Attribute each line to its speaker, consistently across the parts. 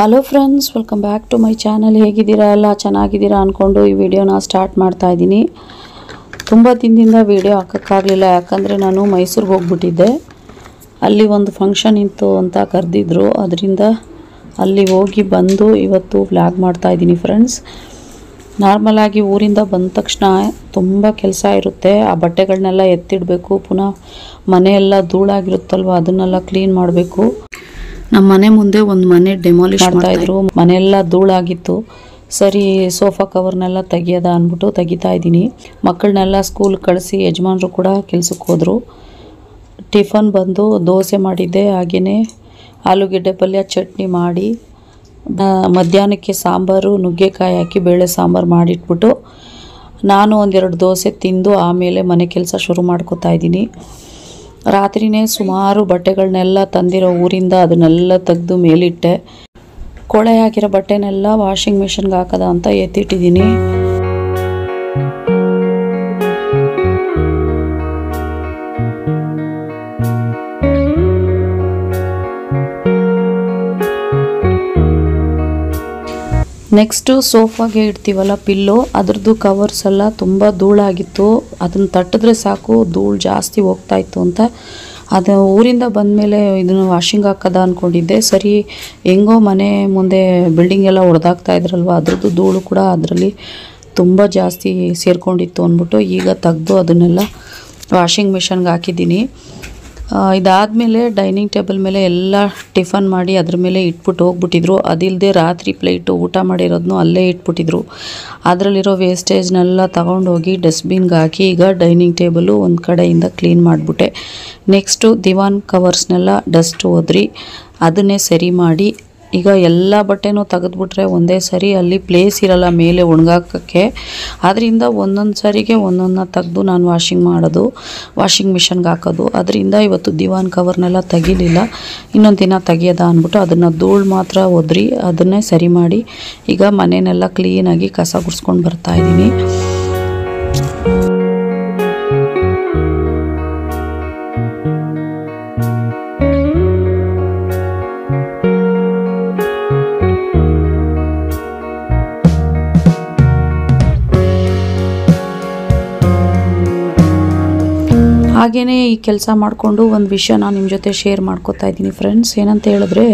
Speaker 1: Hello friends, welcome back to my channel. ಹೇಗಿದ್ದೀರಾ? ಎಲ್ಲ ಚೆನ್ನಾಗಿದ್ದೀರಾ ಅಂದ್ಕೊಂಡು ಈ ವಿಡಿಯೋನ ಸ್ಟಾರ್ಟ್ ಮಾಡ್ತಾ ಇದ್ದೀನಿ. ತುಂಬ ದಿನದಿಂದ ವಿಡಿಯೋ ಹಾಕೋಕ್ಕಾಗಲಿಲ್ಲ, ಯಾಕಂದರೆ ನಾನು ಮೈಸೂರಿಗೆ ಹೋಗ್ಬಿಟ್ಟಿದ್ದೆ. ಅಲ್ಲಿ ಒಂದು ಫಂಕ್ಷನ್ ಇತ್ತು ಅಂತ ಕರೆದಿದ್ರು, ಅದರಿಂದ ಅಲ್ಲಿ ಹೋಗಿ ಬಂದು ಇವತ್ತು ವ್ಲಾಗ್ ಮಾಡ್ತಾಯಿದ್ದೀನಿ ಫ್ರೆಂಡ್ಸ್. ನಾರ್ಮಲಾಗಿ ಊರಿಂದ ಬಂದ ತಕ್ಷಣ ತುಂಬ ಕೆಲಸ ಇರುತ್ತೆ. ಆ ಬಟ್ಟೆಗಳನ್ನೆಲ್ಲ ಎತ್ತಿಡಬೇಕು, ಪುನಃ ಮನೆಯೆಲ್ಲ ಧೂಳಾಗಿರುತ್ತಲ್ವ ಅದನ್ನೆಲ್ಲ ಕ್ಲೀನ್ ಮಾಡಬೇಕು. ನಮ್ಮ ಮನೆ ಮುಂದೆ ಒಂದು ಮನೆ ಡೆಮಾಲಿಷ್ ಮಾಡ್ತಾಯಿದ್ರು, ಮನೆಯೆಲ್ಲ ಧೂಳಾಗಿತ್ತು. ಸರಿ, ಸೋಫಾ ಕವರ್ನೆಲ್ಲ ತೆಗಿಯೋದ ಅಂದ್ಬಿಟ್ಟು ತೆಗಿತಾ ಇದ್ದೀನಿ. ಮಕ್ಕಳನ್ನೆಲ್ಲ ಸ್ಕೂಲ್ ಕಳಿಸಿ ಯಜಮಾನರು ಕೂಡ ಕೆಲ್ಸಕ್ಕೆ ಹೋದರು. ಟಿಫನ್ ಬಂದು ದೋಸೆ ಮಾಡಿದ್ದೆ, ಹಾಗೆಯೇ ಆಲೂಗೆಡ್ಡೆ ಪಲ್ಯ ಚಟ್ನಿ ಮಾಡಿ, ಮಧ್ಯಾಹ್ನಕ್ಕೆ ಸಾಂಬಾರು ನುಗ್ಗೆಕಾಯಿ ಹಾಕಿ ಬೇಳೆ ಸಾಂಬಾರು ಮಾಡಿಟ್ಬಿಟ್ಟು ನಾನು ಒಂದೆರಡು ದೋಸೆ ತಿಂದು ಆಮೇಲೆ ಮನೆ ಕೆಲಸ ಶುರು ಮಾಡ್ಕೋತಾ ಇದ್ದೀನಿ. ರಾತ್ರಿನೇ ಸುಮಾರು ಬಟ್ಟೆಗಳನ್ನೆಲ್ಲ ತಂದಿರೋ ಊರಿಂದ ಅದನ್ನೆಲ್ಲ ತೆಗೆದು ಮೇಲಿಟ್ಟೆ. ಕೊಳೆ ಹಾಕಿರೋ ಬಟ್ಟೆನೆಲ್ಲ ವಾಷಿಂಗ್ ಮಿಷನ್ಗೆ ಹಾಕೋದ ಅಂತ ಎತ್ತಿಟ್ಟಿದ್ದೀನಿ. ನೆಕ್ಸ್ಟು ಸೋಫಾಗೆ ಇಡ್ತೀವಲ್ಲ ಪಿಲ್ಲೋ, ಅದ್ರದ್ದು ಕವರ್ಸ್ ಎಲ್ಲ ತುಂಬ ಧೂಳಾಗಿತ್ತು. ಅದನ್ನು ತಟ್ಟಿದ್ರೆ ಸಾಕು ಧೂಳು ಜಾಸ್ತಿ ಹೋಗ್ತಾಯಿತ್ತು ಅಂತ ಅದು ಊರಿಂದ ಬಂದಮೇಲೆ ಇದನ್ನು ವಾಷಿಂಗ್ ಹಾಕೋದ ಅಂದ್ಕೊಂಡಿದ್ದೆ. ಸರಿ, ಹೆಂಗೋ ಮನೆ ಮುಂದೆ ಬಿಲ್ಡಿಂಗ್ ಎಲ್ಲ ಹೊಡೆದಾಗ್ತಾ ಇದ್ರಲ್ವ, ಅದ್ರದ್ದು ಧೂಳು ಕೂಡ ಅದರಲ್ಲಿ ತುಂಬ ಜಾಸ್ತಿ ಸೇರ್ಕೊಂಡಿತ್ತು ಅಂದ್ಬಿಟ್ಟು ಈಗ ತೆಗೆದು ಅದನ್ನೆಲ್ಲ ವಾಷಿಂಗ್ ಮಿಷನ್ಗೆ ಹಾಕಿದ್ದೀನಿ. ಇದಾದಮೇಲೆ ಡೈನಿಂಗ್ ಟೇಬಲ್ ಮೇಲೆ ಎಲ್ಲ ಟಿಫನ್ ಮಾಡಿ ಅದ್ರ ಮೇಲೆ ಇಟ್ಬಿಟ್ಟು ಹೋಗ್ಬಿಟ್ಟಿದ್ರು. ಅದಿಲ್ಲದೆ ರಾತ್ರಿ ಪ್ಲೇಟು ಊಟ ಮಾಡಿರೋದನ್ನು ಅಲ್ಲೇ ಇಟ್ಬಿಟ್ಟಿದ್ರು. ಅದರಲ್ಲಿರೋ ವೇಸ್ಟೇಜ್ನೆಲ್ಲ ತಗೊಂಡೋಗಿ ಡಸ್ಟ್ಬಿನ್ಗೆ ಹಾಕಿ ಈಗ ಡೈನಿಂಗ್ ಟೇಬಲು ಒಂದು ಕಡೆಯಿಂದ ಕ್ಲೀನ್ ಮಾಡಿಬಿಟ್ಟೆ. ನೆಕ್ಸ್ಟು ದಿವಾನ್ ಕವರ್ಸ್ನೆಲ್ಲ ಡಸ್ಟ್ ಹೋದ್ರಿ, ಅದನ್ನೇ ಸರಿ ಮಾಡಿ ಈಗ ಎಲ್ಲ ಬಟ್ಟೆನೂ ತೆಗೆದ್ಬಿಟ್ರೆ ಒಂದೇ ಸರಿ ಅಲ್ಲಿ ಪ್ಲೇಸ್ ಇರಲ್ಲ ಮೇಲೆ ಒಣಗಾಕೋಕ್ಕೆ. ಅದರಿಂದ ಒಂದೊಂದು ಸರಿಗೆ ಒಂದೊಂದನ್ನ ತೆಗೆದು ನಾನು ವಾಷಿಂಗ್ ಮಿಷನ್ಗೆ ಹಾಕೋದು. ಅದರಿಂದ ಇವತ್ತು ದಿವಾನ್ ಕವರ್ನೆಲ್ಲ ತೆಗಿಲಿಲ್ಲ, ಇನ್ನೊಂದು ದಿನ ತೆಗಿಯೋದ ಅಂದ್ಬಿಟ್ಟು ಅದನ್ನು ಧೂಳು ಮಾತ್ರ ಒದ್ರಿ ಅದನ್ನೇ ಸರಿ ಮಾಡಿ ಈಗ ಮನೆಯನ್ನೆಲ್ಲ ಕ್ಲೀನಾಗಿ ಕಸ ಗುಡಿಸ್ಕೊಂಡು ಬರ್ತಾಯಿದ್ದೀನಿ. ಹಾಗೆಯೇ ಈ ಕೆಲಸ ಮಾಡಿಕೊಂಡು ಒಂದು ವಿಷಯ ನಾನು ನಿಮ್ಮ ಜೊತೆ ಶೇರ್ ಮಾಡ್ಕೋತಾ ಇದ್ದೀನಿ ಫ್ರೆಂಡ್ಸ್. ಏನಂತ ಹೇಳಿದ್ರೆ,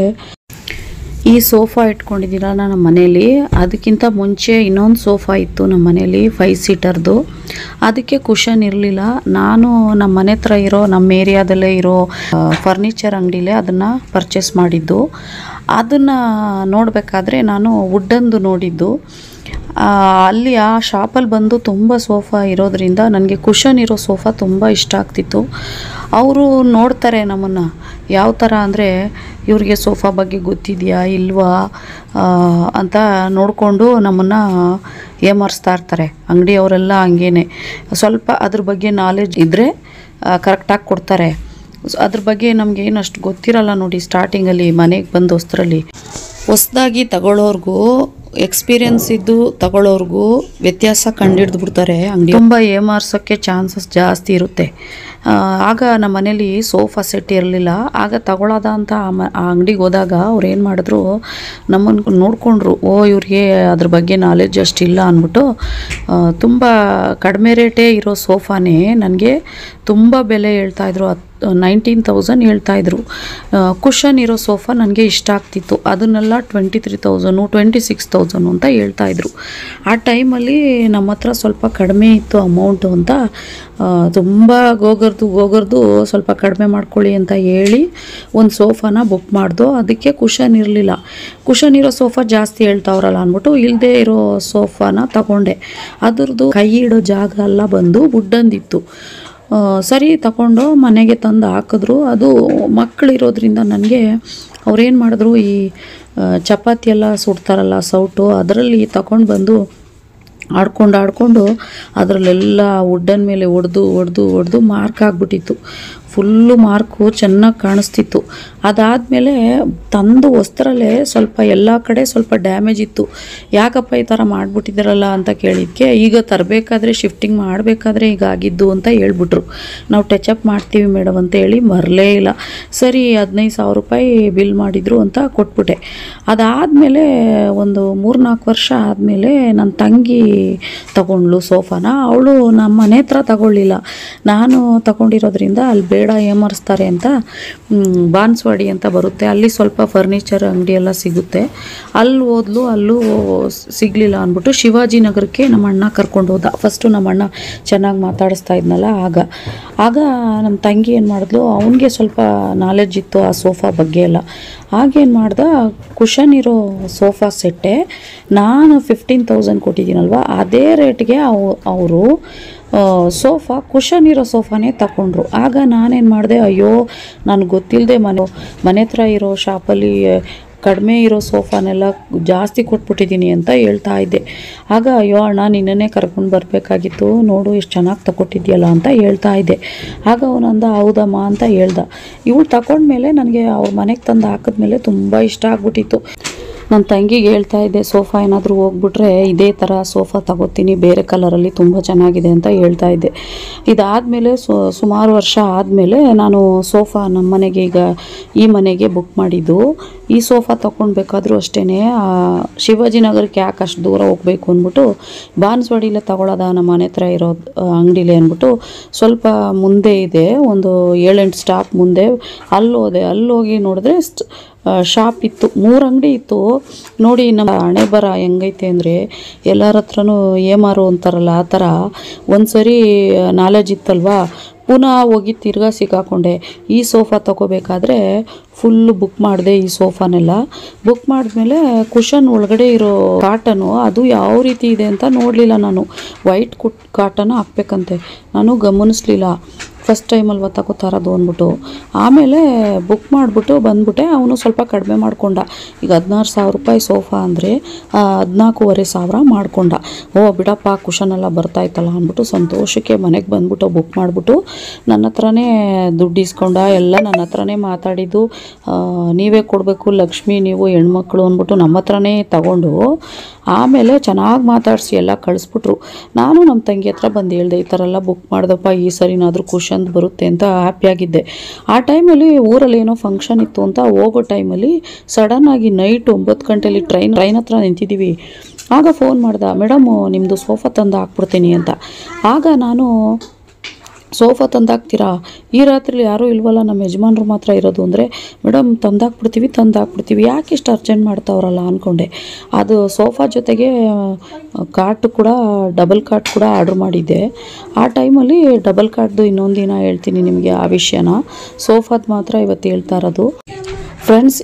Speaker 1: ಈ ಸೋಫಾ ಇಟ್ಕೊಂಡಿದ್ದೀರ ನಮ್ಮ ಮನೇಲಿ, ಅದಕ್ಕಿಂತ ಮುಂಚೆ ಇನ್ನೊಂದು ಸೋಫಾ ಇತ್ತು ನಮ್ಮ ಮನೇಲಿ 5 ಸೀಟರ್ದು. ಅದಕ್ಕೆ ಕುಷನ್ ಇರಲಿಲ್ಲ. ನಾನು ನಮ್ಮ ಮನೆ ಹತ್ರ ಇರೋ ನಮ್ಮ ಏರಿಯಾದಲ್ಲೇ ಇರೋ ಫರ್ನಿಚರ್ ಅಂಗಡಿಲೇ ಅದನ್ನು ಪರ್ಚೇಸ್ ಮಾಡಿದ್ದು. ಅದನ್ನು ನೋಡಬೇಕಾದ್ರೆ ನಾನು ವುಡ್ಡಂದು ನೋಡಿದ್ದು. ಅಲ್ಲಿ ಆ ಶಾಪಲ್ಲಿ ಬಂದು ತುಂಬ ಸೋಫಾ ಇರೋದ್ರಿಂದ ನನಗೆ ಕುಷನ್ ಇರೋ ಸೋಫಾ ತುಂಬ ಇಷ್ಟ ಆಗ್ತಿತ್ತು. ಅವರು ನೋಡ್ತಾರೆ ನಮ್ಮನ್ನು ಯಾವ ಥರ ಅಂದರೆ, ಇವ್ರಿಗೆ ಸೋಫಾ ಬಗ್ಗೆ ಗೊತ್ತಿದೆಯಾ ಇಲ್ವಾ ಅಂತ ನೋಡಿಕೊಂಡು ನಮ್ಮನ್ನು ಏಮರ್ಸ್ತಾ ಇರ್ತಾರೆ. ಅಂಗಡಿಯವರೆಲ್ಲ ಹಂಗೇನೆ, ಸ್ವಲ್ಪ ಅದ್ರ ಬಗ್ಗೆ ನಾಲೆಜ್ ಇದ್ದರೆ ಕರೆಕ್ಟಾಗಿ ಕೊಡ್ತಾರೆ. ಅದ್ರ ಬಗ್ಗೆ ನಮಗೆ ಏನು ಅಷ್ಟು ಗೊತ್ತಿರಲ್ಲ ನೋಡಿ. ಸ್ಟಾರ್ಟಿಂಗಲ್ಲಿ ಮನೆಗೆ ಬಂದು ಹೊಸದಾಗಿ ತಗೊಳ್ಳೋರ್ಗೂ ಎಕ್ಸ್ಪೀರಿಯನ್ಸ್ ಇದ್ದು ತಗೊಳ್ಳೋರ್ಗೂ ವ್ಯತ್ಯಾಸ ಕಂಡುಹಿಡಿದ್ಬಿಡ್ತಾರೆ. ಅಂಗಡಿ ತುಂಬ ಏಮಾರ್ಸೋಕ್ಕೆ ಚಾನ್ಸಸ್ ಜಾಸ್ತಿ ಇರುತ್ತೆ. ಆಗ ನಮ್ಮ ಮನೇಲಿ ಸೋಫಾ ಸೆಟ್ ಇರಲಿಲ್ಲ. ಆಗ ತಗೊಳ್ಳೋದ ಅಂತ ಆ ಅಂಗಡಿಗೆ ಹೋದಾಗ ಅವ್ರು ಏನು ಮಾಡಿದ್ರು, ನಮ್ಮನ್ನು ನೋಡಿಕೊಂಡ್ರು. ಇವ್ರಿಗೆ ಅದ್ರ ಬಗ್ಗೆ ನಾಲೆಡ್ಜ್ ಅಷ್ಟಿಲ್ಲ ಅಂದ್ಬಿಟ್ಟು ತುಂಬ ಕಡಿಮೆ ರೇಟೇ ಇರೋ ಸೋಫಾನೇ ನನಗೆ ತುಂಬ ಬೆಲೆ ಹೇಳ್ತಾಯಿದ್ರು. 19,000 ಹೇಳ್ತಾಯಿದ್ರು. ಕುಷನ್ ಇರೋ ಸೋಫಾ ನನಗೆ ಇಷ್ಟ ಆಗ್ತಿತ್ತು. ಅದನ್ನೆಲ್ಲ 23,000 26,000 ಅಂತ ಹೇಳ್ತಾಯಿದ್ರು. ಆ ಟೈಮಲ್ಲಿ ನಮ್ಮ ಹತ್ರ ಸ್ವಲ್ಪ ಕಡಿಮೆ ಇತ್ತು ಅಮೌಂಟು ಅಂತ ತುಂಬ ಗೋಗರ್ದು ಸ್ವಲ್ಪ ಕಡಿಮೆ ಮಾಡ್ಕೊಳ್ಳಿ ಅಂತ ಹೇಳಿ ಒಂದು ಸೋಫಾನ ಬುಕ್ ಮಾಡ್ದು. ಅದಕ್ಕೆ ಕುಷನ್ ಇರಲಿಲ್ಲ. ಕುಷನ್ ಇರೋ ಸೋಫಾ ಜಾಸ್ತಿ ಹೇಳ್ತಾವ್ರಲ್ಲ ಅಂದ್ಬಿಟ್ಟು ಇಲ್ಲದೆ ಇರೋ ಸೋಫಾನ ತಗೊಂಡೆ. ಅದ್ರದ್ದು ಕೈ ಇಡೋ ಜಾಗ ಎಲ್ಲ ಬಂದು ವುಡ್ಡಂದಿತ್ತು. ಸರಿ ತಗೊಂಡು ಮನೆಗೆ ತಂದು ಹಾಕಿದ್ರು. ಅದು ಮಕ್ಕಳಿರೋದ್ರಿಂದ ನನಗೆ ಅವ್ರೇನು ಮಾಡಿದ್ರು, ಈ ಚಪಾತಿ ಎಲ್ಲ ಸುಡ್ತಾರಲ್ಲ ಸೌಟು, ಅದರಲ್ಲಿ ತಗೊಂಡು ಬಂದು ಆಡ್ಕೊಂಡು ಅದರಲ್ಲೆಲ್ಲ ವುಡ್ಡನ್ ಮೇಲೆ ಹೊಡೆದು ಮಾರ್ಕ್ ಆಗಿಬಿಟ್ಟಿತ್ತು. ಫುಲ್ಲು ಮಾರ್ಕು ಚೆನ್ನಾಗಿ ಕಾಣಿಸ್ತಿತ್ತು. ಅದಾದಮೇಲೆ ತಂದು ವಸ್ತ್ರಲ್ಲೇ ಸ್ವಲ್ಪ ಎಲ್ಲ ಕಡೆ ಸ್ವಲ್ಪ ಡ್ಯಾಮೇಜ್ ಇತ್ತು. ಯಾಕಪ್ಪ ಈ ಥರ ಮಾಡಿಬಿಟ್ಟಿದ್ದಾರಲ್ಲ ಅಂತ ಕೇಳಿದ್ದಕ್ಕೆ, ಈಗ ತರಬೇಕಾದ್ರೆ ಶಿಫ್ಟಿಂಗ್ ಮಾಡಬೇಕಾದ್ರೆ ಈಗ ಆಗಿದ್ದು ಅಂತ ಹೇಳ್ಬಿಟ್ರು. ನಾವು ಟಚಪ್ ಮಾಡ್ತೀವಿ ಮೇಡಮ್ ಅಂತ ಹೇಳಿ ಬರಲೇ ಇಲ್ಲ. ಸರಿ 15,000 ರೂಪಾಯಿ ಬಿಲ್ ಮಾಡಿದರು ಅಂತ ಕೊಟ್ಬಿಟ್ಟೆ. ಅದಾದಮೇಲೆ ಒಂದು 3-4 ವರ್ಷ ಆದಮೇಲೆ ನನ್ನ ತಂಗಿ ತಗೊಂಡ್ಳು ಸೋಫಾನ. ಅವಳು ನಮ್ಮ ಮನೆ ಹತ್ರ ತಗೊಳ್ಳಿಲ್ಲ, ನಾನು ತಗೊಂಡಿರೋದ್ರಿಂದ ಅಲ್ಲಿ ಬೇಡ ಏಮರ್ಸ್ತಾರೆ ಅಂತ ಬಾನ್ಸ್ವಾಡಿ ಅಂತ ಬರುತ್ತೆ, ಅಲ್ಲಿ ಸ್ವಲ್ಪ ಫರ್ನಿಚರ್ ಅಂಗಡಿ ಎಲ್ಲ ಸಿಗುತ್ತೆ, ಅಲ್ಲಿ ಹೋದ್ಲು. ಅಲ್ಲೂ ಸಿಗಲಿಲ್ಲ ಅಂದ್ಬಿಟ್ಟು ಶಿವಾಜಿ ನಗರಕ್ಕೆ ನಮ್ಮ ಅಣ್ಣ ಕರ್ಕೊಂಡು ಹೋದ. ಫಸ್ಟು ನಮ್ಮ ಅಣ್ಣ ಚೆನ್ನಾಗಿ ಮಾತಾಡಿಸ್ತಾ ಇದ್ನಲ್ಲ, ಆಗ ನಮ್ಮ ತಂಗಿ ಏನು ಮಾಡಿದ್ಲು, ಅವನಿಗೆ ಸ್ವಲ್ಪ ನಾಲೆಡ್ಜ್ ಇತ್ತು ಆ ಸೋಫಾ ಬಗ್ಗೆ ಎಲ್ಲ. ಆಗೇನು ಮಾಡ್ದೆ, ಕುಷನ್ ಇರೋ ಸೋಫಾ ಸೆಟ್ಟೆ ನಾನು 15,000 ಕೊಟ್ಟಿದ್ದೀನಲ್ವ, ಅದೇ ರೇಟ್ಗೆ ಅವರು ಸೋಫಾ ಕುಷನ್ ಇರೋ ಸೋಫಾನೇ ತಗೊಂಡ್ರು. ಆಗ ನಾನೇನು ಮಾಡಿದೆ, ಅಯ್ಯೋ ನನಗೆ ಗೊತ್ತಿಲ್ಲದೆ ಮನೆ ಹತ್ರ ಇರೋ ಶಾಪಲ್ಲಿ ಕಡಿಮೆ ಇರೋ ಸೋಫಾನೆಲ್ಲ ಜಾಸ್ತಿ ಕೊಟ್ಬಿಟ್ಟಿದ್ದೀನಿ ಅಂತ ಹೇಳ್ತಾ ಇದ್ದೆ. ಆಗ ಅಯ್ಯೋ ಅಣ್ಣ ನಿನ್ನನ್ನೇ ಕರ್ಕೊಂಡು ಬರಬೇಕಾಗಿತ್ತು, ನೋಡು ಎಷ್ಟು ಚೆನ್ನಾಗಿ ತಗೊಟ್ಟಿದ್ಯಲ್ಲ ಅಂತ ಹೇಳ್ತಾ ಇದ್ದೆ. ಆಗ ಅವನಂದ ಹೌದಮ್ಮ ಅಂತ ಹೇಳ್ದ. ಇವಳು ತಗೊಂಡ್ಮೇಲೆ ನನಗೆ ಅವ್ರ ಮನೆಗೆ ತಂದು ಹಾಕಿದ್ಮೇಲೆ ತುಂಬ ಇಷ್ಟ ಆಗ್ಬಿಟ್ಟಿತ್ತು. ನನ್ನ ತಂಗಿಗೆ ಹೇಳ್ತಾ ಇದ್ದೆ, ಸೋಫಾ ಏನಾದರೂ ಹೋಗ್ಬಿಟ್ರೆ ಇದೇ ಥರ ಸೋಫಾ ತಗೋತೀನಿ, ಬೇರೆ ಕಲರಲ್ಲಿ ತುಂಬ ಚೆನ್ನಾಗಿದೆ ಅಂತ ಹೇಳ್ತಾ ಇದ್ದೆ. ಇದಾದಮೇಲೆ ಸುಮಾರು ವರ್ಷ ಆದಮೇಲೆ ನಾನು ಸೋಫಾ ನಮ್ಮ ಮನೆಗೆ, ಈಗ ಈ ಮನೆಗೆ ಬುಕ್ ಮಾಡಿದ್ದು. ಈ ಸೋಫಾ ತೊಗೊಳ್ಬೇಕಾದ್ರೂ ಅಷ್ಟೇ, ಶಿವಾಜಿನಗರಕ್ಕೆ ಯಾಕೆ ಅಷ್ಟು ದೂರ ಹೋಗಬೇಕು ಅಂದ್ಬಿಟ್ಟು ಬಾನ್ಸ್ವಾಡಿಲೇ ತಗೊಳ್ಳೋದ ನಮ್ಮ ಮನೆ ಹತ್ರ ಇರೋ ಅಂಗಡಿಲೇ ಅಂದ್ಬಿಟ್ಟು ಸ್ವಲ್ಪ ಮುಂದೆ ಇದೆ, ಒಂದು 7-8 ಸ್ಟಾಪ್ ಮುಂದೆ. ಅಲ್ಲೋದೆ, ಅಲ್ಲೋಗಿ ನೋಡಿದ್ರೆ ಶಾಪ್ ಇತ್ತು, 3 ಅಂಗಡಿ ಇತ್ತು. ನೋಡಿ ನಮ್ಮ ಹಣೆ ಬರ ಹೆಂಗೈತೆ ಅಂದರೆ, ಎಲ್ಲರ ಹತ್ರನೂ ಏಮಾರು ಅಂತಾರಲ್ಲ ಆ ಥರ. ಒಂದು ಸರಿ ನಾಲೆಜ್ ಇತ್ತಲ್ವಾ, ಪುನಃ ಹೋಗಿ ತಿರ್ಗಾ ಸಿಕ್ಕಾಕೊಂಡೆ. ಈ ಸೋಫಾ ತೊಗೋಬೇಕಾದ್ರೆ ಫುಲ್ಲು ಬುಕ್ ಮಾಡಿದೆ. ಈ ಸೋಫಾನೆಲ್ಲ ಬುಕ್ ಮಾಡಿದ್ಮೇಲೆ ಕುಷನ್ ಒಳಗಡೆ ಇರೋ ಕಾಟನು ಅದು ಯಾವ ರೀತಿ ಇದೆ ಅಂತ ನೋಡಲಿಲ್ಲ ನಾನು. ವೈಟ್ ಕಾಟನ್ ಹಾಕ್ಬೇಕಂತೆ, ನಾನು ಗಮನಿಸ್ಲಿಲ್ಲ. ಫಸ್ಟ್ ಟೈಮ್ ಅಲ್ವಾ ತಗೋತಾರದು ಅಂದ್ಬಿಟ್ಟು ಆಮೇಲೆ ಬುಕ್ ಮಾಡಿಬಿಟ್ಟು ಬಂದ್ಬಿಟ್ಟೆ. ಅವನು ಸ್ವಲ್ಪ ಕಡಿಮೆ ಮಾಡ್ಕೊಂಡ. ಈಗ 16,000 ರೂಪಾಯಿ ಸೋಫಾ ಅಂದರೆ 14,500 ಮಾಡ್ಕೊಂಡ. ಓ ಬಿಡಪ್ಪ, ಕುಷನೆಲ್ಲ ಬರ್ತಾಯಿತ್ತಲ್ಲ ಅಂದ್ಬಿಟ್ಟು ಸಂತೋಷಕ್ಕೆ ಮನೆಗೆ ಬಂದ್ಬಿಟ್ಟು ಬುಕ್ ಮಾಡಿಬಿಟ್ಟು ನನ್ನ ಹತ್ರನೇ ದುಡ್ಡು ಇಸ್ಕೊಂಡ. ಎಲ್ಲ ನನ್ನ ಹತ್ರನೇ ಮಾತಾಡಿದ್ದು, ನೀವೇ ಕೊಡಬೇಕು ಲಕ್ಷ್ಮಿ, ನೀವು ಹೆಣ್ಮಕ್ಳು ಅಂದ್ಬಿಟ್ಟು ನಮ್ಮ ಹತ್ರನೇ ತಗೊಂಡು ಆಮೇಲೆ ಚೆನ್ನಾಗಿ ಮಾತಾಡಿಸಿ ಎಲ್ಲ ಕಳಿಸ್ಬಿಟ್ರು. ನಾನು ನಮ್ಮ ತಂಗಿ ಹತ್ರ ಬಂದು ಹೇಳಿದೆ, ಈ ಥರ ಎಲ್ಲ ಬುಕ್ ಮಾಡ್ದಪ್ಪ, ಈ ಸರಿನಾದರೂ ಕುಷನ್ ಬರುತ್ತೆ ಅಂತ ಹ್ಯಾಪಿಯಾಗಿದ್ದೆ. ಆ ಟೈಮಲ್ಲಿ ಊರಲ್ಲಿ ಏನೋ ಫಂಕ್ಷನ್ ಇತ್ತು ಅಂತ ಹೋಗೋ ಟೈಮಲ್ಲಿ ಸಡನ್ನಾಗಿ ನೈಟ್ 9 ಗಂಟೆಲಿ ಟ್ರೈನ್ ಹತ್ರ ನಿಂತಿದ್ದೀವಿ. ಆಗ ಫೋನ್ ಮಾಡ್ದೆ, ಮೇಡಮು ನಿಮ್ಮದು ಸೋಫಾ ತಂದು ಹಾಕ್ಬಿಡ್ತೀನಿ ಅಂತ. ಆಗ ನಾನು, ಸೋಫಾ ತಂದಾಕ್ತೀರಾ, ಈ ರಾತ್ರಿ ಯಾರೂ ಇಲ್ವಲ್ಲ, ನಮ್ಮ ಯಜಮಾನ್ರು ಮಾತ್ರ ಇರೋದು ಅಂದರೆ, ಮೇಡಮ್ ತಂದಾಕ್ಬಿಡ್ತೀವಿ, ಯಾಕೆ ಇಷ್ಟು ಅರ್ಜೆಂಟ್ ಮಾಡ್ತಾವ್ರಲ್ಲ ಅಂದ್ಕೊಂಡೆ. ಅದು ಸೋಫಾ ಜೊತೆಗೆ ಕಾಟು ಕೂಡ, ಡಬಲ್ ಕಾಟ್ ಕೂಡ ಆರ್ಡ್ರ್ ಮಾಡಿದ್ದೆ. ಆ ಟೈಮಲ್ಲಿ ಡಬಲ್ ಕಾಟ್ದು ಇನ್ನೊಂದು ದಿನ ಹೇಳ್ತೀನಿ ನಿಮಗೆ ಆ ವಿಷಯನ. ಸೋಫಾದ ಮಾತ್ರ ಇವತ್ತು ಹೇಳ್ತಾ ಇರೋದು. ಫ್ರೆಂಡ್ಸ್,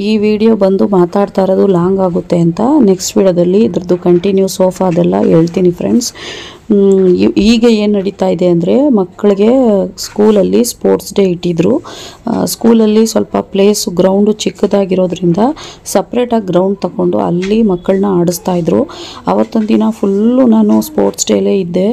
Speaker 1: ಈ ವಿಡಿಯೋ ಬಂದು ಮಾತಾಡ್ತಾ ಇರೋದು ಲಾಂಗ್ ಆಗುತ್ತೆ ಅಂತ. ನೆಕ್ಸ್ಟ್ ವಿಡಿಯೋದಲ್ಲಿ ಇದ್ರದ್ದು ಕಂಟಿನ್ಯೂ ಸೋಫಾ ಅದೆಲ್ಲ ಹೇಳ್ತೀನಿ ಫ್ರೆಂಡ್ಸ್. ಈಗ ಏನು ನಡೀತಾ ಇದೆ ಅಂದರೆ, ಮಕ್ಕಳಿಗೆ ಸ್ಕೂಲಲ್ಲಿ ಸ್ಪೋರ್ಟ್ಸ್ ಡೇ ಇಟ್ಟಿದ್ರು. ಸ್ಕೂಲಲ್ಲಿ ಸ್ವಲ್ಪ ಪ್ಲೇಸು ಗ್ರೌಂಡು ಚಿಕ್ಕದಾಗಿರೋದ್ರಿಂದ ಸಪ್ರೇಟಾಗಿ ಗ್ರೌಂಡ್ ತಗೊಂಡು ಅಲ್ಲಿ ಮಕ್ಕಳನ್ನ ಆಡಿಸ್ತಾಯಿದ್ರು. ಅವತ್ತೊಂದು ದಿನ ಫುಲ್ಲು ನಾನು ಸ್ಪೋರ್ಟ್ಸ್ ಡೇಲೇ ಇದ್ದೆ.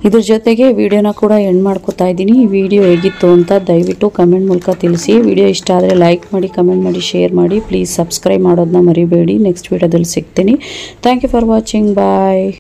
Speaker 1: ಇದ್ರ ಜೊತೆಗೆ ವಿಡಿಯೋನ ಕೂಡ ಎಂಡ್ ಮಾಡ್ಕೋತಾ ಇದ್ದೀನಿ. ಈ ವಿಡಿಯೋ ಹೇಗಿತ್ತು ಅಂತ ದಯವಿಟ್ಟು ಕಮೆಂಟ್ ಮೂಲಕ ತಿಳಿಸಿ. ವಿಡಿಯೋ ಇಷ್ಟ ಆದರೆ ಲೈಕ್ ಮಾಡಿ, ಕಮೆಂಟ್ ಮಾಡಿ, ಶೇರ್ ಮಾಡಿ. ಪ್ಲೀಸ್ ಸಬ್ಸ್ಕ್ರೈಬ್ ಮಾಡೋದನ್ನ ಮರಿಬೇಡಿ. ನೆಕ್ಸ್ಟ್ ವಿಡಿಯೋದಲ್ಲಿ ಸಿಗ್ತೀನಿ. Thank you for watching. Bye.